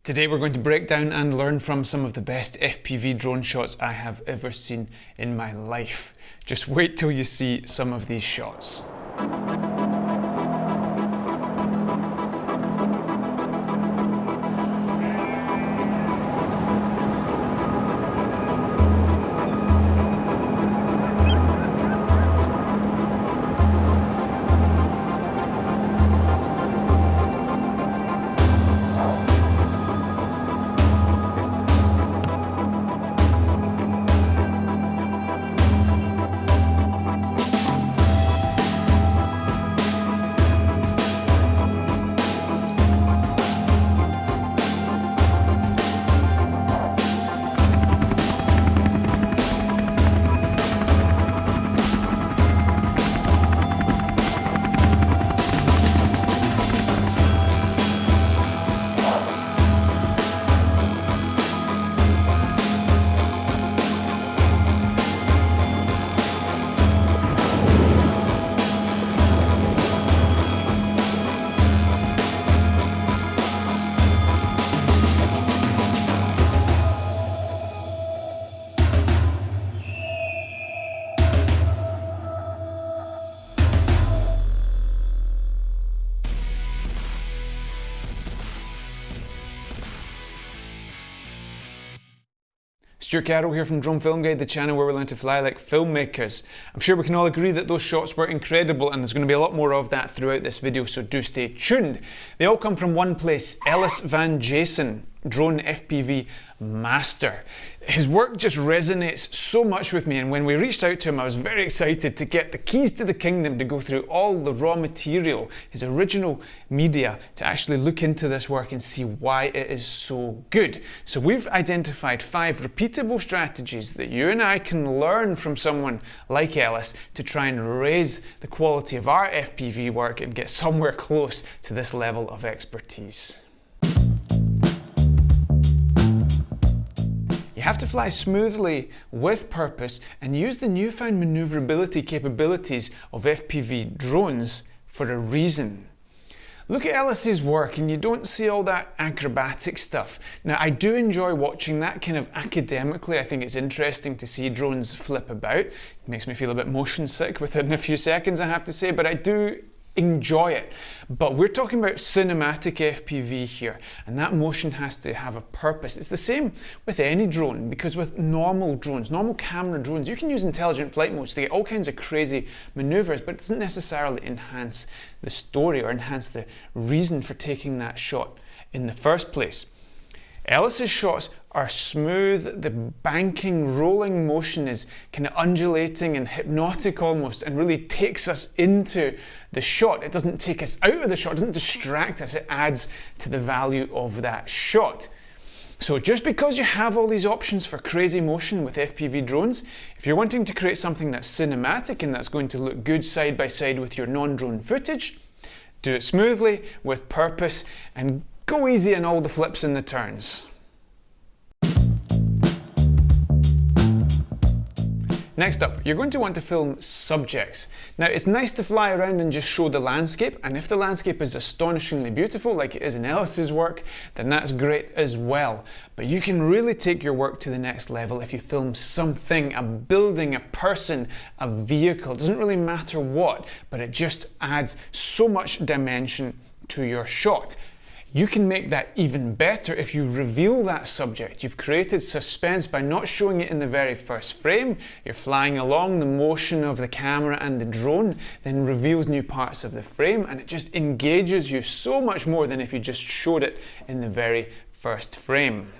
Today we're going to break down and learn from some of the best FPV drone shots I have ever seen in my life. Just wait till you see some of these shots. Stewart here from Drone Film Guide, the channel where we learn to fly like filmmakers. I'm sure we can all agree that those shots were incredible, and there's going to be a lot more of that throughout this video, so do stay tuned. They all come from one place, ELLIS Van Jason, drone FPV master. His work just resonates so much with me, and when we reached out to him I was very excited to get the keys to the kingdom to go through all the raw material, his original media, to actually look into this work and see why it is so good. So we've identified 5 repeatable strategies that you and I can learn from someone like ELLIS to try and raise the quality of our FPV work and get somewhere close to this level of expertise. You have to fly smoothly with purpose and use the newfound maneuverability capabilities of FPV drones for a reason. Look at ELLIS's work and you don't see all that acrobatic stuff. Now, I do enjoy watching that kind of academically. I think it's interesting to see drones flip about. It makes me feel a bit motion sick within a few seconds, I have to say, but I do enjoy it. But we're talking about cinematic FPV here, and that motion has to have a purpose. It's the same with any drone, because with normal drones, normal camera drones, you can use intelligent flight modes to get all kinds of crazy maneuvers, but it doesn't necessarily enhance the story or enhance the reason for taking that shot in the first place. ELLIS's shots are smooth, the banking, rolling motion is kind of undulating and hypnotic almost, and really takes us into the shot. It doesn't take us out of the shot, it doesn't distract us, it adds to the value of that shot. So just because you have all these options for crazy motion with FPV drones, if you're wanting to create something that's cinematic and that's going to look good side by side with your non-drone footage, do it smoothly, with purpose, and go easy on all the flips and the turns. Next up, you're going to want to film subjects. Now, it's nice to fly around and just show the landscape, and if the landscape is astonishingly beautiful, like it is in ELLIS's work, then that's great as well. But you can really take your work to the next level if you film something, a building, a person, a vehicle. It doesn't really matter what, but it just adds so much dimension to your shot. You can make that even better if you reveal that subject. You've created suspense by not showing it in the very first frame. You're flying along, the motion of the camera and the drone then reveals new parts of the frame, and it just engages you so much more than if you just showed it in the very first frame.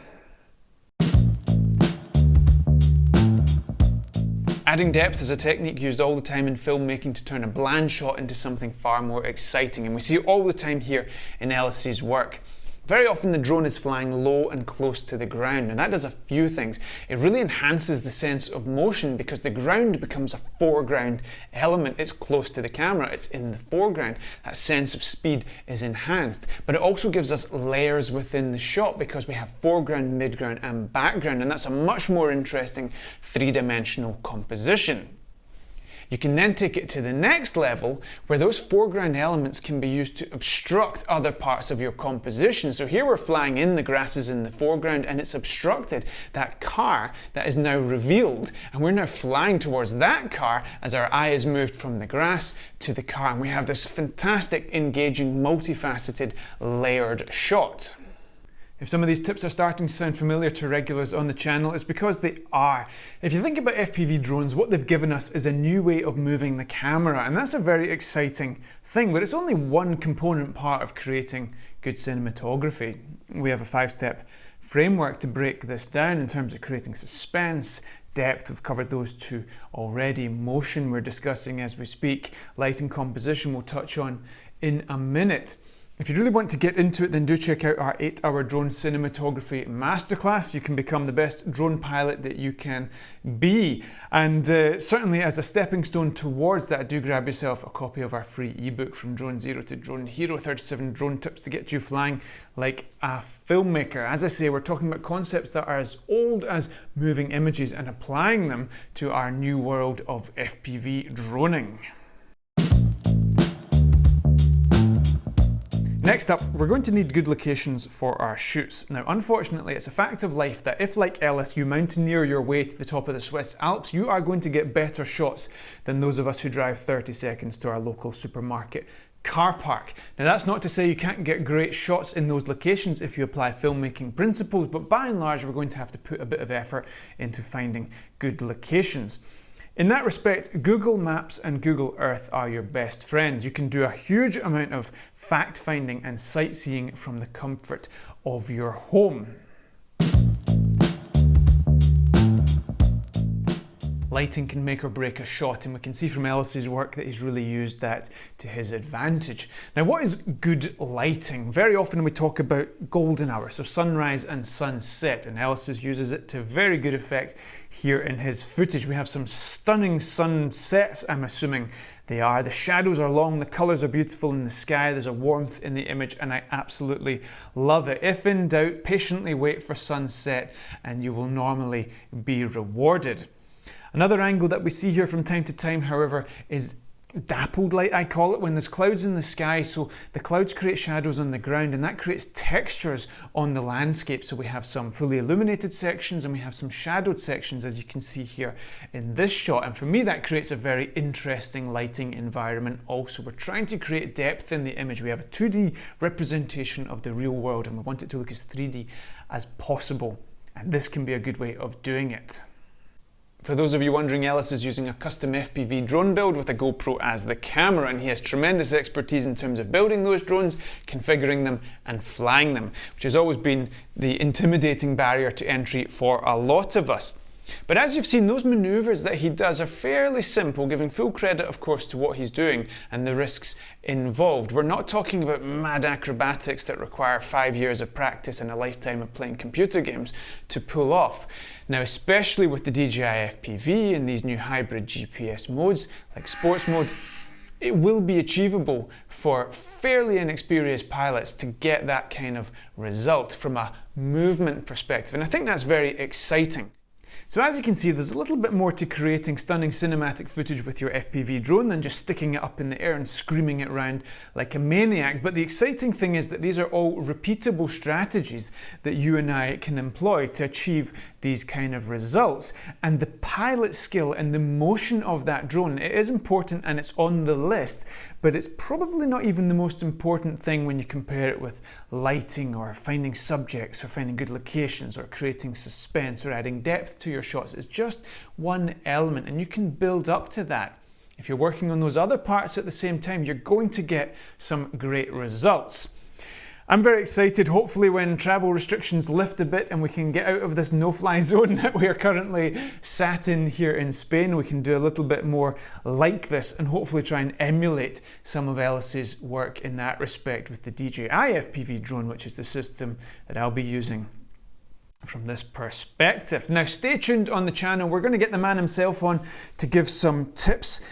Adding depth is a technique used all the time in filmmaking to turn a bland shot into something far more exciting, and we see it all the time here in ELLIS's work. Very often the drone is flying low and close to the ground, and that does a few things. It really enhances the sense of motion because the ground becomes a foreground element. It's close to the camera, it's in the foreground. That sense of speed is enhanced, but it also gives us layers within the shot because we have foreground, midground and background, and that's a much more interesting three-dimensional composition. You can then take it to the next level where those foreground elements can be used to obstruct other parts of your composition. So here we're flying in, the grass is in the foreground and it's obstructed that car that is now revealed, and we're now flying towards that car as our eye is moved from the grass to the car, and we have this fantastic, engaging, multifaceted, layered shot. If some of these tips are starting to sound familiar to regulars on the channel, it's because they are. If you think about FPV drones, what they've given us is a new way of moving the camera, and that's a very exciting thing, but it's only one component part of creating good cinematography. We have a 5-step framework to break this down in terms of creating suspense, depth, we've covered those two already, motion we're discussing as we speak, light and composition we'll touch on in a minute. If you really want to get into it, then do check out our 8-hour drone cinematography masterclass. You can become the best drone pilot that you can be. And certainly as a stepping stone towards that, do grab yourself a copy of our free ebook, From Drone Zero to Drone Hero, 37 drone tips to get you flying like a filmmaker. As I say, we're talking about concepts that are as old as moving images and applying them to our new world of FPV droning. Next up, we're going to need good locations for our shoots. Now, unfortunately, it's a fact of life that if, like Ellis, you mountaineer your way to the top of the Swiss Alps, you are going to get better shots than those of us who drive 30 seconds to our local supermarket car park. Now, that's not to say you can't get great shots in those locations if you apply filmmaking principles, but by and large, we're going to have to put a bit of effort into finding good locations. In that respect, Google Maps and Google Earth are your best friends. You can do a huge amount of fact-finding and sightseeing from the comfort of your home. Lighting can make or break a shot, and we can see from Ellis's work that he's really used that to his advantage. Now, what is good lighting? Very often we talk about golden hour, so sunrise and sunset, and Ellis uses it to very good effect here in his footage. We have some stunning sunsets, I'm assuming they are. The shadows are long, the colours are beautiful in the sky, there's a warmth in the image, and I absolutely love it. If in doubt, patiently wait for sunset and you will normally be rewarded. Another angle that we see here from time to time, however, is dappled light, I call it, when there's clouds in the sky. So the clouds create shadows on the ground, and that creates textures on the landscape. So we have some fully illuminated sections and we have some shadowed sections, as you can see here in this shot. And for me, that creates a very interesting lighting environment also. We're trying to create depth in the image. We have a 2D representation of the real world, and we want it to look as 3D as possible. And this can be a good way of doing it. For those of you wondering, Ellis is using a custom FPV drone build with a GoPro as the camera, and he has tremendous expertise in terms of building those drones, configuring them and flying them, which has always been the intimidating barrier to entry for a lot of us. But as you've seen, those maneuvers that he does are fairly simple, giving full credit, of course, to what he's doing and the risks involved. We're not talking about mad acrobatics that require 5 years of practice and a lifetime of playing computer games to pull off. Now, especially with the DJI FPV and these new hybrid GPS modes, like sports mode, it will be achievable for fairly inexperienced pilots to get that kind of result from a movement perspective. And I think that's very exciting. So as you can see, there's a little bit more to creating stunning cinematic footage with your FPV drone than just sticking it up in the air and screaming it around like a maniac. But the exciting thing is that these are all repeatable strategies that you and I can employ to achieve these kind of results. And the pilot skill and the motion of that drone, it is important and it's on the list, but it's probably not even the most important thing when you compare it with lighting or finding subjects or finding good locations or creating suspense or adding depth to your shots. It's just one element, and you can build up to that. If you're working on those other parts at the same time, you're going to get some great results. I'm very excited, hopefully when travel restrictions lift a bit and we can get out of this no-fly zone that we are currently sat in here in Spain, we can do a little bit more like this and hopefully try and emulate some of Ellis's work in that respect with the DJI FPV drone, which is the system that I'll be using from this perspective. Now, stay tuned on the channel. We're going to get the man himself on to give some tips.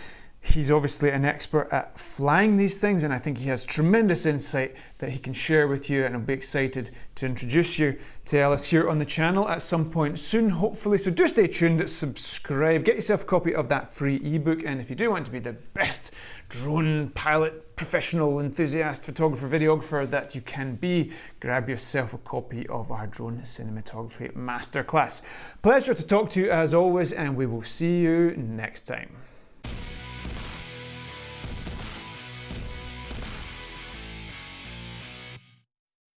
He's obviously an expert at flying these things, and I think he has tremendous insight that he can share with you, and I'll be excited to introduce you to Ellis here on the channel at some point soon, hopefully. So do stay tuned, subscribe, get yourself a copy of that free ebook, and if you do want to be the best drone pilot, professional, enthusiast, photographer, videographer that you can be, grab yourself a copy of our drone cinematography masterclass. Pleasure to talk to you as always, and we will see you next time.